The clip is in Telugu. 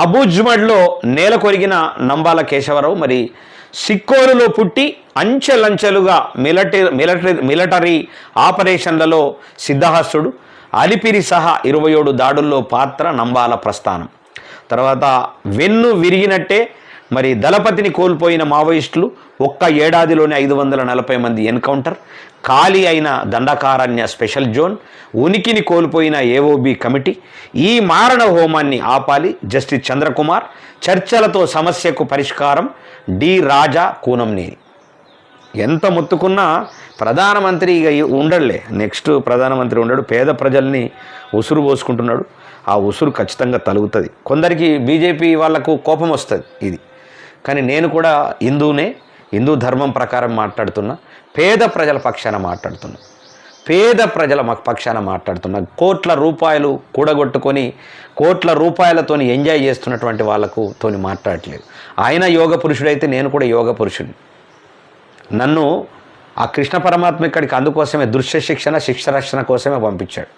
అబూజ్మడ్లో నేల కొరిగిన నంబాల కేశవరావు. మరి సిక్కోరులో పుట్టి అంచెలంచెలుగా మిలిటరీ ఆపరేషన్లలో సిద్ధహస్తుడు. అలిపిరి సహా 27 దాడుల్లో పాత్ర నంబాల ప్రస్థానం. తర్వాత వెన్ను విరిగినట్టే మరి దళపతిని కోల్పోయిన మావోయిస్టులు ఒక్క ఏడాదిలోనే 540 మంది ఎన్కౌంటర్. ఖాళీ అయిన దండకారణ్య స్పెషల్ జోన్, ఉనికిని కోల్పోయిన ఏఓబి కమిటీ. ఈ మారణ హోమాన్ని ఆపాలి జస్టిస్ చంద్రకుమార్. చర్చలతో సమస్యకు పరిష్కారం డి రాజా కూనంనేని. ఎంత మొత్తుకున్నా ప్రధానమంత్రి ఇక ఉండడులే, నెక్స్ట్ ప్రధానమంత్రి ఉండడు. పేద ప్రజల్ని ఉసురు పోసుకుంటున్నాడు. ఆ ఉసురు ఖచ్చితంగా తలుగుతుంది. కొందరికి బీజేపీ వాళ్లకు కోపం వస్తుంది ఇది. కానీ నేను కూడా హిందూ ధర్మం ప్రకారం మాట్లాడుతున్నా, పేద ప్రజల పక్షాన మాట్లాడుతున్నా. కోట్ల రూపాయలు కూడగొట్టుకొని కోట్ల రూపాయలతోని ఎంజాయ్ చేస్తున్నటువంటి వాళ్ళకు తోని మాట్లాడట్లేదు. ఆయన యోగ పురుషుడైతే నేను కూడా యోగ పురుషుడిని. నన్ను ఆ కృష్ణ పరమాత్మ ఇక్కడికి అందుకోసమే దృశ్య శిక్షణ శిక్ష రక్షణ కోసమే పంపించాడు.